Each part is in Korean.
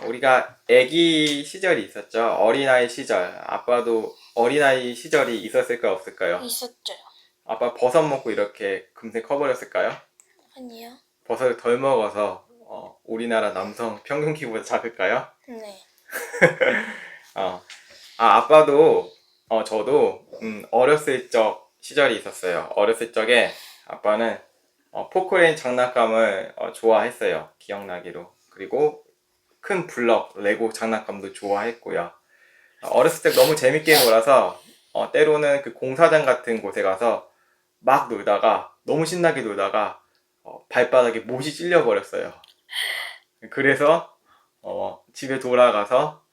우리가 아기 시절이 있었죠. 어린아이 시절. 아빠도 어린아이 시절이 있었을까요, 없을까요? 있었죠. 아빠 버섯 먹고 이렇게 금세 커버렸을까요? 아니요. 버섯을 덜 먹어서 우리나라 남성 평균 키보다 작을까요? 네. 어. 아빠도 저도 어렸을 적 시절이 있었어요. 어렸을 적에 아빠는 포크레인 장난감을 좋아했어요. 기억나기로. 그리고 큰 블럭, 레고 장난감도 좋아했고요. 어렸을 때 너무 재밌게 놀아서 때로는 그 공사장 같은 곳에 가서 막 놀다가 너무 신나게 놀다가 발바닥에 못이 찔려버렸어요. 그래서 집에 돌아가서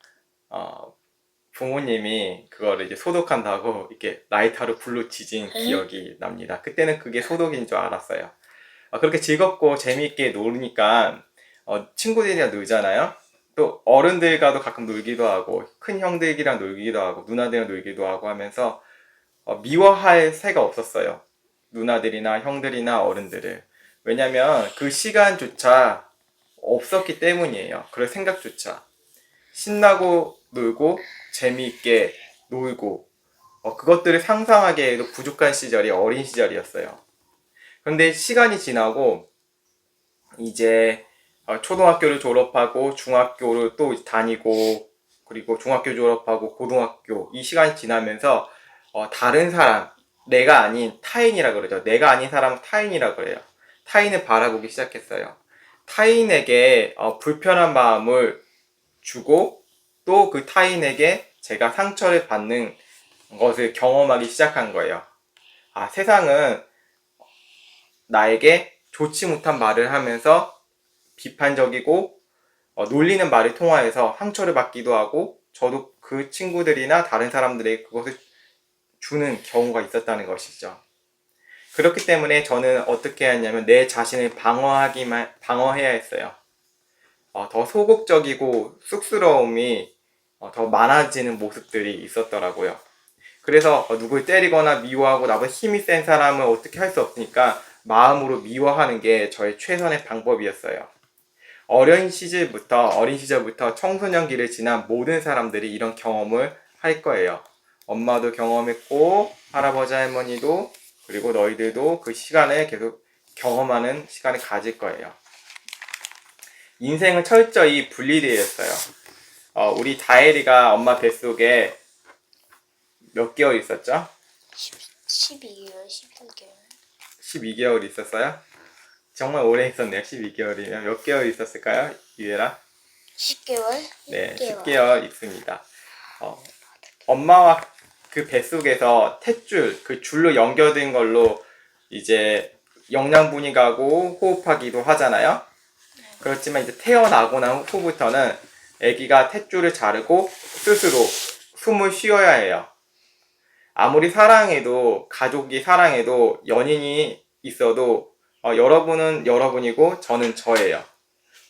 부모님이 그거를 이제 소독한다고 이렇게 라이터로 불로 지진 기억이 납니다. 그때는 그게 소독인 줄 알았어요. 그렇게 즐겁고 재미있게 놀으니까 친구들이랑 놀잖아요. 또 어른들과도 가끔 놀기도 하고 큰 형들이랑 놀기도 하고 누나들이랑 놀기도 하고 하면서 미워할 새가 없었어요. 누나들이나 형들이나 어른들을. 왜냐면 그 시간조차 없었기 때문이에요. 그럴 생각조차. 신나고 놀고 재미있게 놀고 그것들을 상상하기에도 부족한 시절이 어린 시절이었어요. 그런데 시간이 지나고 이제 초등학교를 졸업하고 중학교를 또 다니고 그리고 중학교 졸업하고 고등학교 이 시간이 지나면서 다른 사람 내가 아닌 타인이라 그러죠. 내가 아닌 사람은 타인이라 그래요. 타인을 바라보기 시작했어요. 타인에게 불편한 마음을 주고 또 그 타인에게 제가 상처를 받는 것을 경험하기 시작한 거예요. 세상은 나에게 좋지 못한 말을 하면서 비판적이고 놀리는 말을 통하여서 상처를 받기도 하고 저도 그 친구들이나 다른 사람들에게 그것을 주는 경우가 있었다는 것이죠. 그렇기 때문에 저는 어떻게 했냐면 내 자신을 방어해야 했어요. 더 소극적이고 쑥스러움이 더 많아지는 모습들이 있었더라고요. 그래서 누굴 때리거나 미워하고 나보다 힘이 센 사람은 어떻게 할 수 없으니까 마음으로 미워하는 게 저의 최선의 방법이었어요. 어린 시절부터 청소년기를 지난 모든 사람들이 이런 경험을 할 거예요. 엄마도 경험했고 할아버지 할머니도 그리고 너희들도 그 시간을 계속 경험하는 시간을 가질 거예요. 인생은 철저히 분리되어 있어요. 우리 다혜리가 엄마 뱃속에 몇 개월 있었죠? 12개월, 13개월. 12개월 있었어요? 정말 오래 있었네요. 12개월이면 몇 개월 있었을까요? 유예라? 10개월? 네, 6개월. 10개월 있습니다. 엄마와 그 뱃속에서 탯줄, 그 줄로 연결된 걸로 이제 영양분이 가고 호흡하기도 하잖아요. 그렇지만 이제 태어나고 난 후부터는 아기가 탯줄을 자르고 스스로 숨을 쉬어야 해요. 아무리 사랑해도 가족이 사랑해도 연인이 있어도 여러분은 여러분이고 저는 저예요.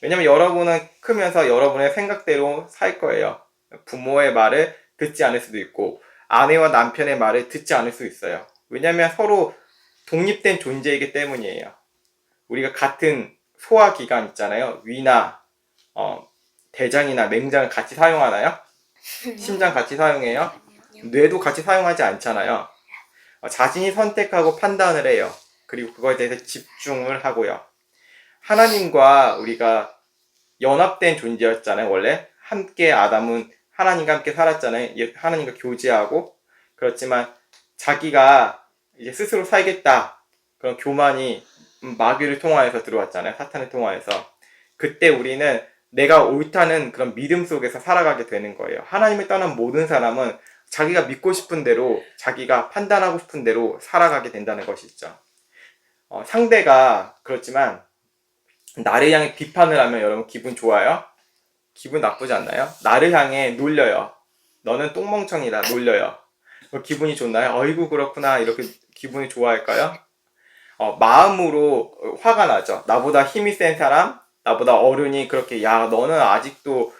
왜냐면 여러분은 크면서 여러분의 생각대로 살 거예요. 부모의 말을 듣지 않을 수도 있고 아내와 남편의 말을 듣지 않을 수 있어요. 왜냐면 서로 독립된 존재이기 때문이에요. 우리가 같은 소화기관 있잖아요. 위나 대장이나 맹장을 같이 사용하나요? 심장 같이 사용해요? 뇌도 같이 사용하지 않잖아요. 자신이 선택하고 판단을 해요. 그리고 그거에 대해서 집중을 하고요. 하나님과 우리가 연합된 존재였잖아요. 원래 함께 아담은 하나님과 함께 살았잖아요. 하나님과 교제하고. 그렇지만 자기가 이제 스스로 살겠다 그런 교만이 마귀를 통하여서 들어왔잖아요. 사탄을 통하여서. 그때 우리는 내가 옳다는 그런 믿음 속에서 살아가게 되는 거예요. 하나님을 떠난 모든 사람은 자기가 믿고 싶은 대로 자기가 판단하고 싶은 대로 살아가게 된다는 것이죠. 상대가 그렇지만 나를 향해 비판을 하면 여러분 기분 좋아요? 기분 나쁘지 않나요? 나를 향해 놀려요. 너는 똥멍청이다 놀려요. 기분이 좋나요? 어이구 그렇구나 이렇게 기분이 좋아할까요? 마음으로 화가 나죠. 나보다 힘이 센 사람, 나보다 어른이 그렇게 야 너는 아직도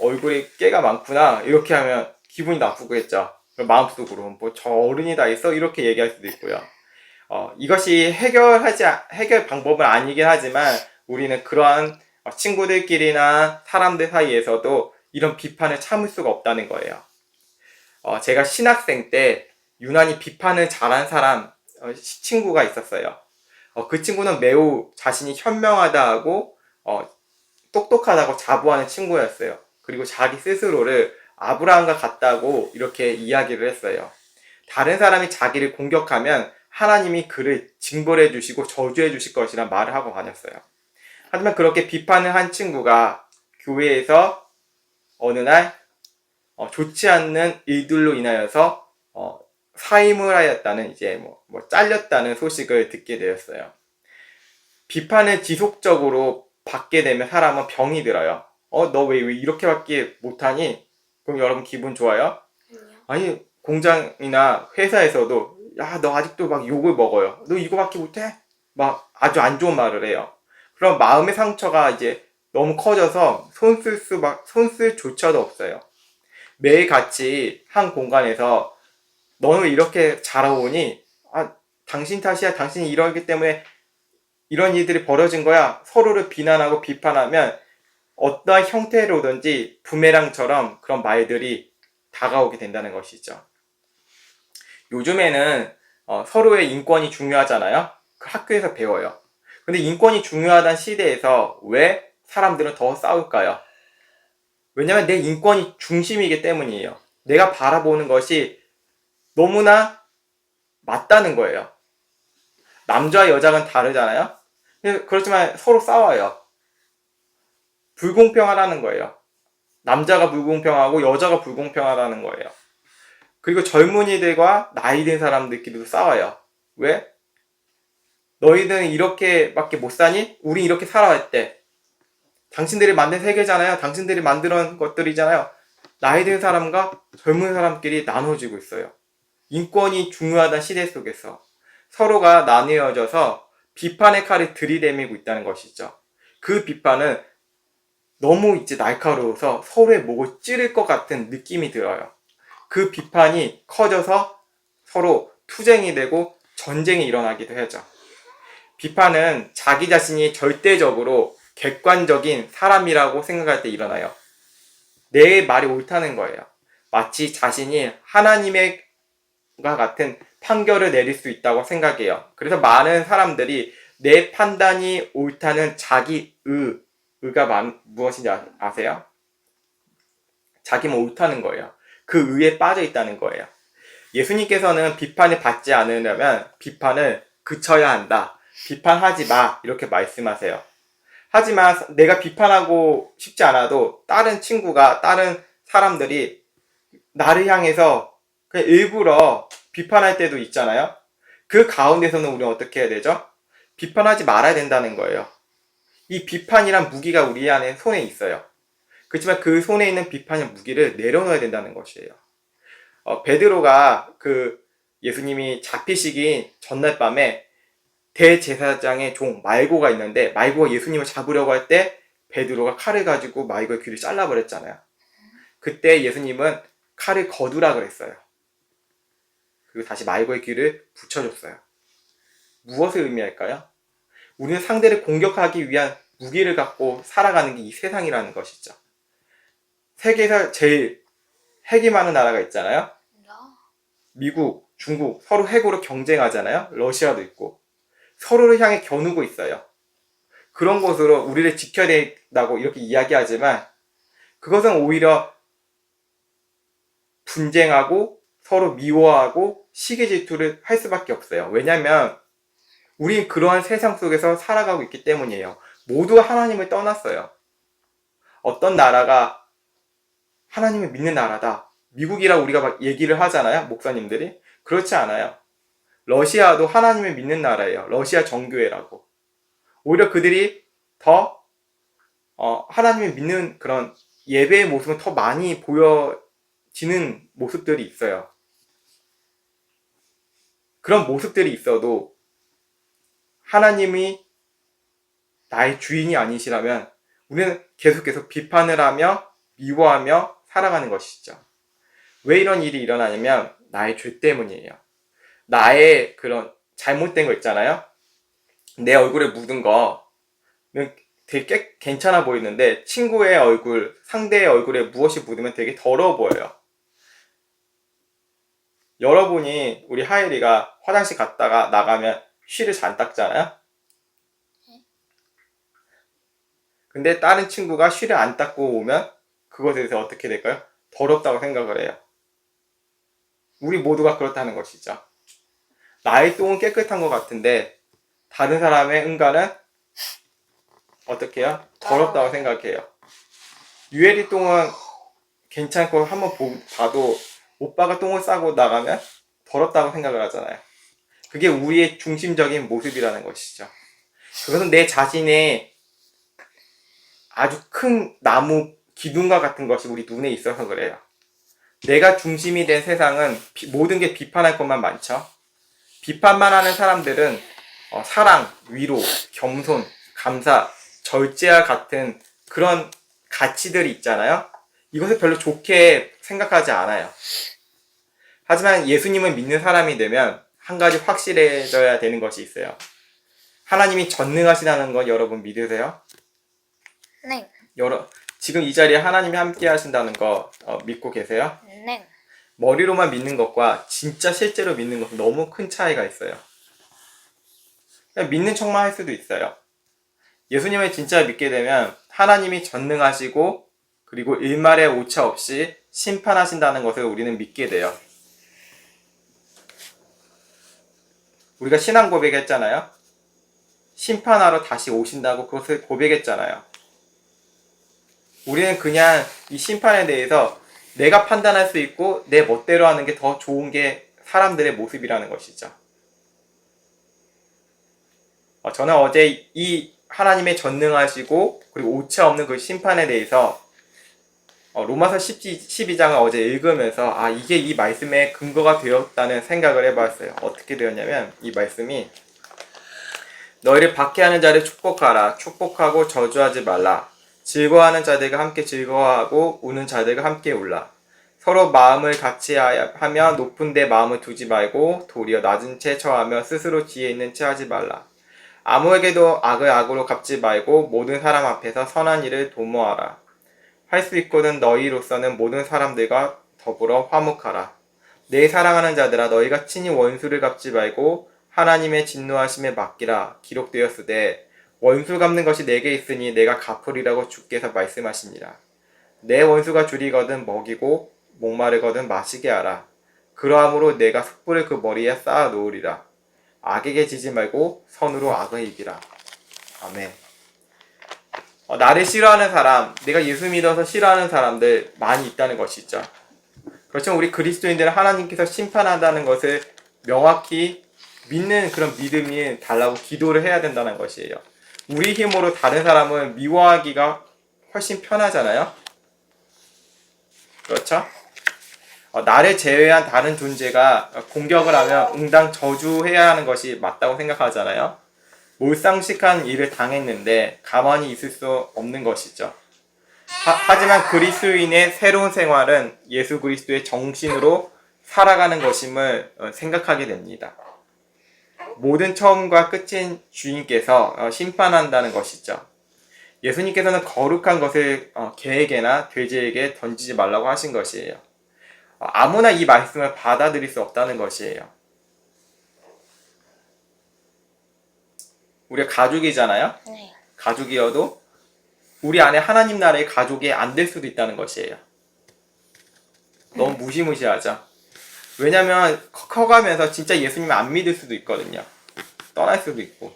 얼굴에 깨가 많구나 이렇게 하면 기분이 나쁘겠죠. 마음속으로 뭐 저 어른이 다 있어 이렇게 얘기할 수도 있고요. 이것이 해결 방법은 아니긴 하지만 우리는 그러한 친구들끼리나 사람들 사이에서도 이런 비판을 참을 수가 없다는 거예요. 제가 신학생 때 유난히 비판을 잘한 사람, 친구가 있었어요. 그 친구는 매우 자신이 현명하다 하고, 똑똑하다고 자부하는 친구였어요. 그리고 자기 스스로를 아브라함과 같다고 이렇게 이야기를 했어요. 다른 사람이 자기를 공격하면 하나님이 그를 징벌해 주시고 저주해 주실 것이란 말을 하고 다녔어요. 하지만 그렇게 비판을 한 친구가 교회에서 어느 날 좋지 않는 일들로 인하여서 사임을 하였다는, 이제 잘렸다는 소식을 듣게 되었어요. 비판을 지속적으로 받게 되면 사람은 병이 들어요. 너 왜 이렇게밖에 못하니? 그럼 여러분 기분 좋아요? 아니, 공장이나 회사에서도 야, 너 아직도 막 욕을 먹어요. 너 이거밖에 못해? 막 아주 안 좋은 말을 해요. 그럼 마음의 상처가 이제 너무 커져서 손 쓸 조차도 없어요. 매일 같이 한 공간에서 너는 왜 이렇게 잘하오니? 당신 탓이야. 당신이 이러기 때문에 이런 일들이 벌어진 거야. 서로를 비난하고 비판하면 어떠한 형태로든지 부메랑처럼 그런 말들이 다가오게 된다는 것이죠. 요즘에는 서로의 인권이 중요하잖아요. 그 학교에서 배워요. 근데 인권이 중요하다는 시대에서 왜 사람들은 더 싸울까요? 왜냐면 내 인권이 중심이기 때문이에요. 내가 바라보는 것이 너무나 맞다는 거예요. 남자와 여자는 다르잖아요. 그렇지만 서로 싸워요. 불공평하다는 거예요. 남자가 불공평하고 여자가 불공평하다는 거예요. 그리고 젊은이들과 나이 든 사람들끼리도 싸워요. 왜? 너희들은 이렇게밖에 못 사니? 우린 이렇게 살아왔대. 당신들이 만든 세계잖아요. 당신들이 만든 것들이잖아요. 나이 든 사람과 젊은 사람끼리 나눠지고 있어요. 인권이 중요하다는 시대 속에서 서로가 나뉘어져서 비판의 칼을 들이대미고 있다는 것이죠. 그 비판은 너무 이제 날카로워서 서로의 목을 찌를 것 같은 느낌이 들어요. 그 비판이 커져서 서로 투쟁이 되고 전쟁이 일어나기도 하죠. 비판은 자기 자신이 절대적으로 객관적인 사람이라고 생각할 때 일어나요. 내 말이 옳다는 거예요. 마치 자신이 하나님과 같은 판결을 내릴 수 있다고 생각해요. 그래서 많은 사람들이 내 판단이 옳다는 자기 의가 무엇인지 아세요? 자기만 옳다는 거예요. 그 의에 빠져 있다는 거예요. 예수님께서는 비판을 받지 않으려면 비판을 그쳐야 한다. 비판하지 마. 이렇게 말씀하세요. 하지만 내가 비판하고 싶지 않아도 다른 친구가, 다른 사람들이 나를 향해서 그냥 일부러 비판할 때도 있잖아요. 그 가운데서는 우리는 어떻게 해야 되죠? 비판하지 말아야 된다는 거예요. 이 비판이란 무기가 우리 안에 손에 있어요. 그렇지만 그 손에 있는 비판의 무기를 내려놓아야 된다는 것이에요. 베드로가 예수님이 잡히시기 전날 밤에 대제사장의 종 말고가 있는데, 말고가 예수님을 잡으려고 할 때 베드로가 칼을 가지고 말고의 귀를 잘라버렸잖아요. 그때 예수님은 칼을 거두라 그랬어요. 그리고 다시 말고의 귀를 붙여줬어요. 무엇을 의미할까요? 우리는 상대를 공격하기 위한 무기를 갖고 살아가는 게 이 세상이라는 것이죠. 세계에서 제일 핵이 많은 나라가 있잖아요. 미국, 중국 서로 핵으로 경쟁하잖아요. 러시아도 있고 서로를 향해 겨누고 있어요. 그런 곳으로 우리를 지켜야 된다고 이렇게 이야기하지만 그것은 오히려 분쟁하고 서로 미워하고 시기 질투를 할 수밖에 없어요. 왜냐하면 우린 그러한 세상 속에서 살아가고 있기 때문이에요. 모두가 하나님을 떠났어요. 어떤 나라가 하나님을 믿는 나라다, 미국이라 우리가 막 얘기를 하잖아요. 목사님들이. 그렇지 않아요. 러시아도 하나님을 믿는 나라예요. 러시아 정교회라고. 오히려 그들이 더 하나님을 믿는 그런 예배의 모습은 더 많이 보여지는 모습들이 있어요. 그런 모습들이 있어도 하나님이 나의 주인이 아니시라면 우리는 계속 비판을 하며 미워하며 살아가는 것이죠. 왜 이런 일이 일어나냐면 나의 죄 때문이에요. 나의 그런 잘못된 거 있잖아요. 내 얼굴에 묻은 거는 되게 괜찮아 보이는데 친구의 얼굴, 상대의 얼굴에 무엇이 묻으면 되게 더러워 보여요. 여러분이 우리 하율이가 화장실 갔다가 나가면 쉬를 잘 안 닦잖아요? 근데 다른 친구가 쉬를 안 닦고 오면 그것에 대해서 어떻게 될까요? 더럽다고 생각을 해요. 우리 모두가 그렇다는 것이죠. 나의 똥은 깨끗한 것 같은데 다른 사람의 응가는 어떻게 해요? 더럽다고 생각해요. 유엘이 똥은 괜찮고 한번 봐도 오빠가 똥을 싸고 나가면 더럽다고 생각을 하잖아요. 그게 우리의 중심적인 모습이라는 것이죠. 그것은 내 자신의 아주 큰 나무 기둥과 같은 것이 우리 눈에 있어서 그래요. 내가 중심이 된 세상은 모든 게 비판할 것만 많죠. 비판만 하는 사람들은 사랑, 위로, 겸손, 감사, 절제와 같은 그런 가치들이 있잖아요. 이것을 별로 좋게 생각하지 않아요. 하지만 예수님을 믿는 사람이 되면 한 가지 확실해져야 되는 것이 있어요. 하나님이 전능하시다는 건 여러분 믿으세요? 네. 지금 이 자리에 하나님이 함께 하신다는 거 믿고 계세요? 네. 머리로만 믿는 것과 진짜 실제로 믿는 것은 너무 큰 차이가 있어요. 그냥 믿는 척만 할 수도 있어요. 예수님을 진짜 믿게 되면 하나님이 전능하시고 그리고 일말의 오차 없이 심판하신다는 것을 우리는 믿게 돼요. 우리가 신앙 고백했잖아요. 심판하러 다시 오신다고 그것을 고백했잖아요. 우리는 그냥 이 심판에 대해서 내가 판단할 수 있고 내 멋대로 하는 게 더 좋은 게 사람들의 모습이라는 것이죠. 저는 어제 이 하나님의 전능하시고 그리고 오차 없는 그 심판에 대해서 로마서 12장을 어제 읽으면서 이게 이 말씀의 근거가 되었다는 생각을 해봤어요. 어떻게 되었냐면 이 말씀이 너희를 박해하는 자를 축복하라. 축복하고 저주하지 말라. 즐거워하는 자들과 함께 즐거워하고 우는 자들과 함께 울라. 서로 마음을 같이 하며 높은 데 마음을 두지 말고 도리어 낮은 채 처하며 스스로 지혜 있는 채 하지 말라. 아무에게도 악을 악으로 갚지 말고 모든 사람 앞에서 선한 일을 도모하라. 할 수 있거든 너희로서는 모든 사람들과 더불어 화목하라. 내 사랑하는 자들아 너희가 친히 원수를 갚지 말고 하나님의 진노하심에 맡기라. 기록되었으되 원수 갚는 것이 내게 있으니 내가 갚으리라고 주께서 말씀하시니라. 내 원수가 줄이거든 먹이고 목마르거든 마시게 하라. 그러함으로 내가 숯불을 그 머리에 쌓아 놓으리라. 악에게 지지 말고 선으로 악을 이기라. 아멘. 나를 싫어하는 사람, 내가 예수 믿어서 싫어하는 사람들 많이 있다는 것이죠. 그렇지만 우리 그리스도인들은 하나님께서 심판한다는 것을 명확히 믿는 그런 믿음이 달라고 기도를 해야 된다는 것이에요. 우리 힘으로 다른 사람을 미워하기가 훨씬 편하잖아요. 그렇죠? 나를 제외한 다른 존재가 공격을 하면 응당 저주해야 하는 것이 맞다고 생각하잖아요. 몰상식한 일을 당했는데 가만히 있을 수 없는 것이죠. 하지만 그리스도인의 새로운 생활은 예수 그리스도의 정신으로 살아가는 것임을 생각하게 됩니다. 모든 처음과 끝인 주님께서 심판한다는 것이죠. 예수님께서는 거룩한 것을 개에게나 돼지에게 던지지 말라고 하신 것이에요. 아무나 이 말씀을 받아들일 수 없다는 것이에요. 우리가 가족이잖아요. 네. 가족이어도 우리 안에 하나님 나라의 가족이 안 될 수도 있다는 것이에요. 너무 무시무시하죠. 왜냐면 커가면서 진짜 예수님을 안 믿을 수도 있거든요. 떠날 수도 있고.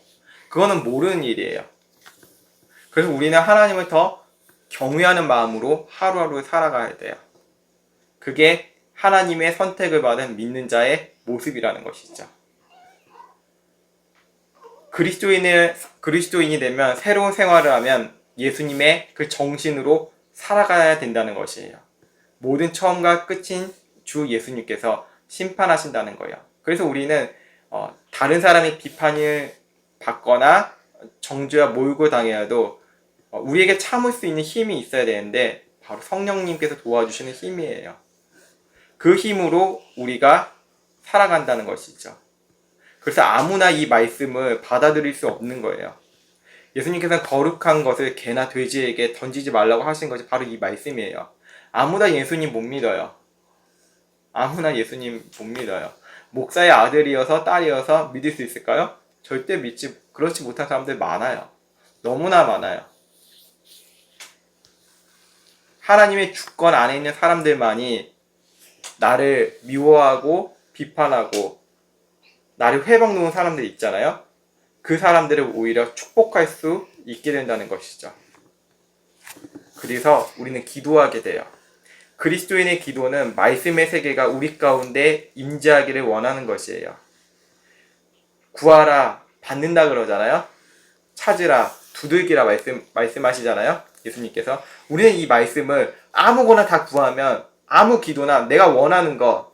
그거는 모르는 일이에요. 그래서 우리는 하나님을 더 경외하는 마음으로 하루하루 살아가야 돼요. 그게 하나님의 선택을 받은 믿는 자의 모습이라는 것이죠. 그리스도인이 되면 새로운 생활을 하면 예수님의 그 정신으로 살아가야 된다는 것이에요. 모든 처음과 끝인 주 예수님께서 심판하신다는 거예요. 그래서 우리는 다른 사람의 비판을 받거나 정죄와 몰고 당해도 우리에게 참을 수 있는 힘이 있어야 되는데 바로 성령님께서 도와주시는 힘이에요. 그 힘으로 우리가 살아간다는 것이죠. 그래서 아무나 이 말씀을 받아들일 수 없는 거예요. 예수님께서는 거룩한 것을 개나 돼지에게 던지지 말라고 하신 것이 바로 이 말씀이에요. 아무나 예수님 못 믿어요. 아무나 예수님 못 믿어요. 목사의 아들이어서 딸이어서 믿을 수 있을까요? 절대 그렇지 못한 사람들 많아요. 너무나 많아요. 하나님의 주권 안에 있는 사람들만이 나를 미워하고 비판하고 나를 회방 놓은 사람들 있잖아요. 그 사람들을 오히려 축복할 수 있게 된다는 것이죠. 그래서 우리는 기도하게 돼요. 그리스도인의 기도는 말씀의 세계가 우리 가운데 임재하기를 원하는 것이에요. 구하라, 받는다 그러잖아요. 찾으라, 두들기라 말씀하시잖아요. 예수님께서. 우리는 이 말씀을 아무거나 다 구하면 아무 기도나 내가 원하는 것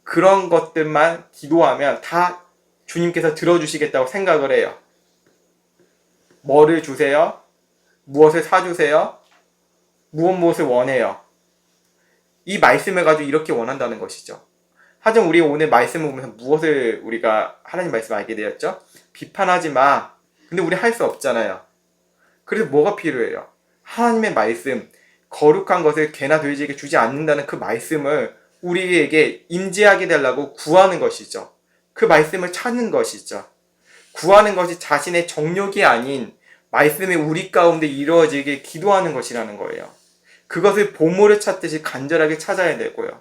그런 것들만 기도하면 다 주님께서 들어주시겠다고 생각을 해요. 뭐를 주세요? 무엇을 사주세요? 무엇을 원해요? 이 말씀을 가지고 이렇게 원한다는 것이죠. 하지만 우리 오늘 말씀을 보면서 무엇을 우리가 하나님 말씀 알게 되었죠? 비판하지 마. 근데 우리 할 수 없잖아요. 그래서 뭐가 필요해요? 하나님의 말씀, 거룩한 것을 개나 돼지에게 주지 않는다는 그 말씀을 우리에게 임재하게 되려고 구하는 것이죠. 그 말씀을 찾는 것이죠. 구하는 것이 자신의 정욕이 아닌 말씀이 우리 가운데 이루어지게 기도하는 것이라는 거예요. 그것을 보물을 찾듯이 간절하게 찾아야 되고요.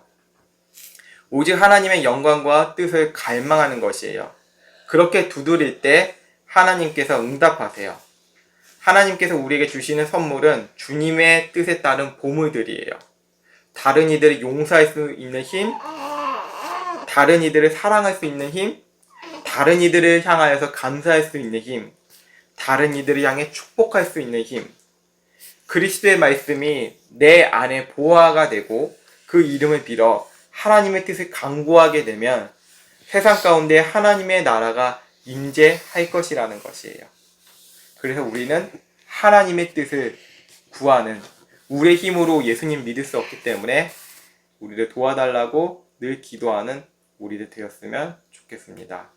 오직 하나님의 영광과 뜻을 갈망하는 것이에요. 그렇게 두드릴 때 하나님께서 응답하세요. 하나님께서 우리에게 주시는 선물은 주님의 뜻에 따른 보물들이에요. 다른 이들을 용서할 수 있는 힘, 다른 이들을 사랑할 수 있는 힘, 다른 이들을 향하여서 감사할 수 있는 힘, 다른 이들을 향해 축복할 수 있는 힘. 그리스도의 말씀이 내 안에 보화가 되고 그 이름을 빌어 하나님의 뜻을 강구하게 되면 세상 가운데 하나님의 나라가 임재할 것이라는 것이에요. 그래서 우리는 하나님의 뜻을 구하는, 우리의 힘으로 예수님 믿을 수 없기 때문에 우리를 도와달라고 늘 기도하는 우리들 되었으면 좋겠습니다.